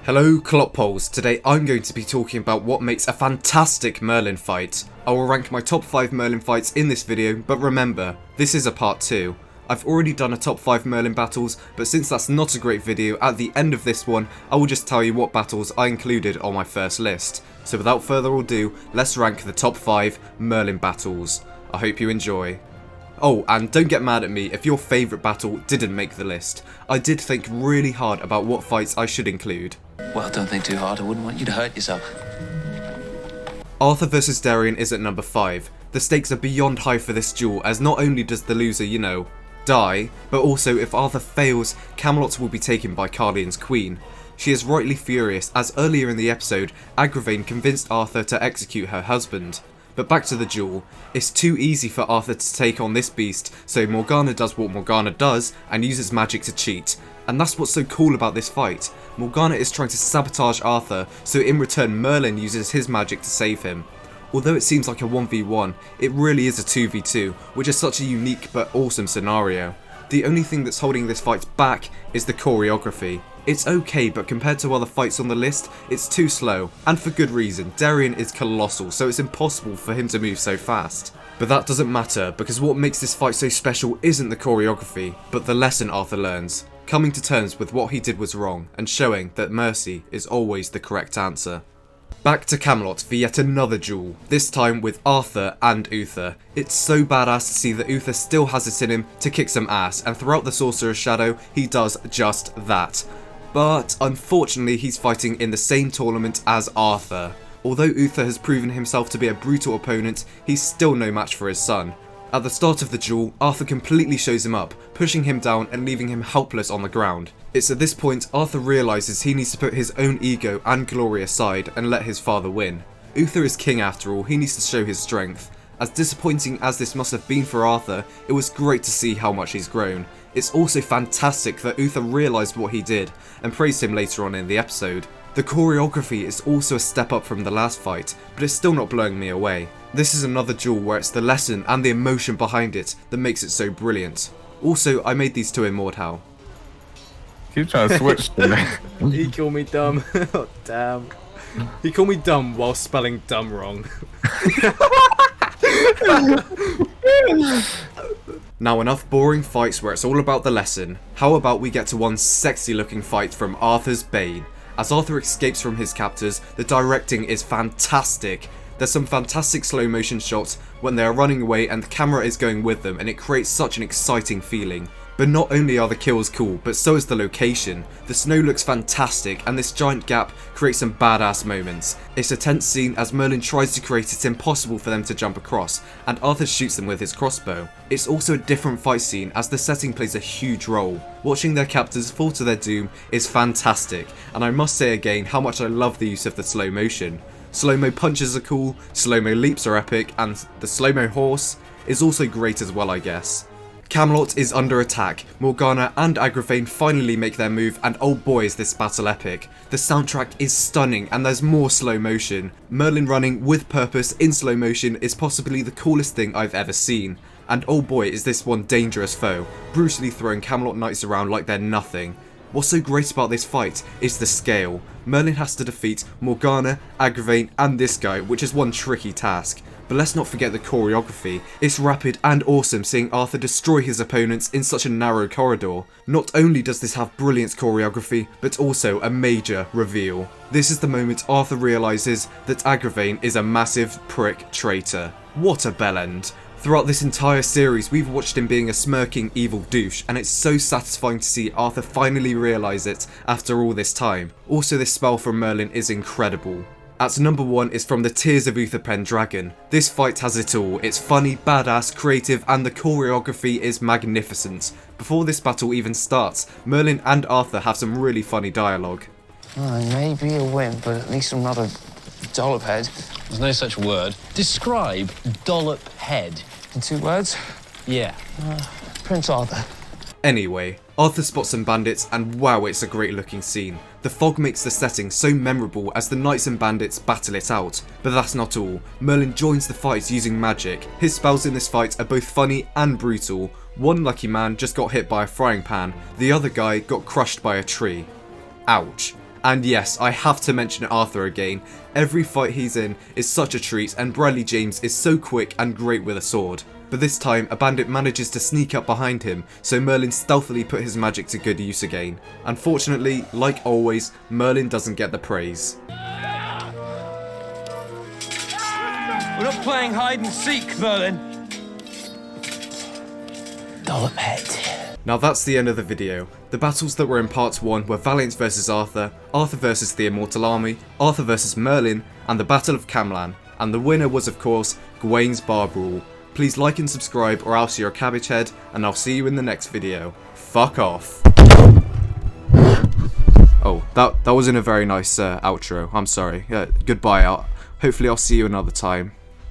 Hello Clotpoles, today I'm going to be talking about what makes a fantastic Merlin fight. I will rank my top 5 Merlin fights in this video, but remember, this is a part 2. I've already done a top 5 Merlin battles, but since that's not a great video, at the end of this one, I will just tell you what battles I included on my first list. So without further ado, let's rank the top 5 Merlin battles. I hope you enjoy. Oh, and don't get mad at me if your favourite battle didn't make the list. I did think really hard about what fights I should include. Well, don't think too hard, I wouldn't want you to hurt yourself. Arthur vs Darion is at number 5. The stakes are beyond high for this duel, as not only does the loser, die, but also if Arthur fails, Camelot will be taken by Carlion's queen. She is rightly furious, as earlier in the episode, Agravain convinced Arthur to execute her husband. But back to the duel, it's too easy for Arthur to take on this beast, so Morgana does what Morgana does and uses magic to cheat. And that's what's so cool about this fight. Morgana is trying to sabotage Arthur, so in return Merlin uses his magic to save him. Although it seems like a 1v1, it really is a 2v2, which is such a unique but awesome scenario. The only thing that's holding this fight back is the choreography. It's okay, but compared to other fights on the list, it's too slow, and for good reason. Darion is colossal, so it's impossible for him to move so fast. But that doesn't matter, because what makes this fight so special isn't the choreography, but the lesson Arthur learns. Coming to terms with what he did was wrong, and showing that mercy is always the correct answer. Back to Camelot for yet another duel, this time with Arthur and Uther. It's so badass to see that Uther still has it in him to kick some ass, and throughout the Sorcerer's Shadow, he does just that. But unfortunately, he's fighting in the same tournament as Arthur. Although Uther has proven himself to be a brutal opponent, he's still no match for his son. At the start of the duel, Arthur completely shows him up, pushing him down and leaving him helpless on the ground. It's at this point Arthur realises he needs to put his own ego and glory aside and let his father win. Uther is king after all, he needs to show his strength. As disappointing as this must have been for Arthur, it was great to see how much he's grown. It's also fantastic that Uther realised what he did, and praised him later on in the episode. The choreography is also a step up from the last fight, but it's still not blowing me away. This is another duel where it's the lesson and the emotion behind it that makes it so brilliant. Also, I made these two immortal. Keep trying to switch to me. He called me dumb. Oh, damn. He called me dumb while spelling dumb wrong. Now enough boring fights where it's all about the lesson. How about we get to one sexy looking fight from Arthur's Bane. As Arthur escapes from his captors, the directing is fantastic. There's some fantastic slow motion shots when they are running away and the camera is going with them, and it creates such an exciting feeling. But not only are the kills cool, but so is the location. The snow looks fantastic, and this giant gap creates some badass moments. It's a tense scene as Merlin tries to create it impossible for them to jump across, and Arthur shoots them with his crossbow. It's also a different fight scene as the setting plays a huge role. Watching their captors fall to their doom is fantastic, and I must say again how much I love the use of the slow motion. Slow-mo punches are cool, slow-mo leaps are epic, and the slow-mo horse is also great as well, I guess. Camelot is under attack, Morgana and Agravain finally make their move, and oh boy is this battle epic. The soundtrack is stunning and there's more slow motion. Merlin running with purpose in slow motion is possibly the coolest thing I've ever seen. And oh boy is this one dangerous foe, brutally throwing Camelot knights around like they're nothing. What's so great about this fight is the scale. Merlin has to defeat Morgana, Agravain and this guy, which is one tricky task. But let's not forget the choreography. It's rapid and awesome seeing Arthur destroy his opponents in such a narrow corridor. Not only does this have brilliant choreography, but also a major reveal. This is the moment Arthur realises that Agravain is a massive prick traitor. What a bellend. Throughout this entire series, we've watched him being a smirking evil douche, and it's so satisfying to see Arthur finally realise it after all this time. Also, this spell from Merlin is incredible. At number 1 is from the Tears of Uther Pendragon. This fight has it all. It's funny, badass, creative, and the choreography is magnificent. Before this battle even starts, Merlin and Arthur have some really funny dialogue. Oh, it may be a win, but at least I'm not a dollop head. There's no such word. Describe dollop head. In 2 words? Yeah. Prince Arthur. Anyway, Arthur spots some bandits and wow, it's a great looking scene. The fog makes the setting so memorable as the knights and bandits battle it out. But that's not all. Merlin joins the fight using magic. His spells in this fight are both funny and brutal. One lucky man just got hit by a frying pan, the other guy got crushed by a tree. Ouch. And yes, I have to mention Arthur again. Every fight he's in is such a treat, and Bradley James is so quick and great with a sword. But this time, a bandit manages to sneak up behind him, so Merlin stealthily put his magic to good use again. Unfortunately, like always, Merlin doesn't get the praise. We're not playing hide and seek, Merlin. Dollop head. Now that's the end of the video. The battles that were in part 1 were Valiant vs Arthur, Arthur vs the Immortal Army, Arthur vs Merlin, and the Battle of Camelot. And the winner was of course, Gawain's Bar Brawl. Please like and subscribe or else you're a cabbage head, and I'll see you in the next video. Fuck off. Oh, that wasn't a very nice outro, I'm sorry. Goodbye, hopefully I'll see you another time.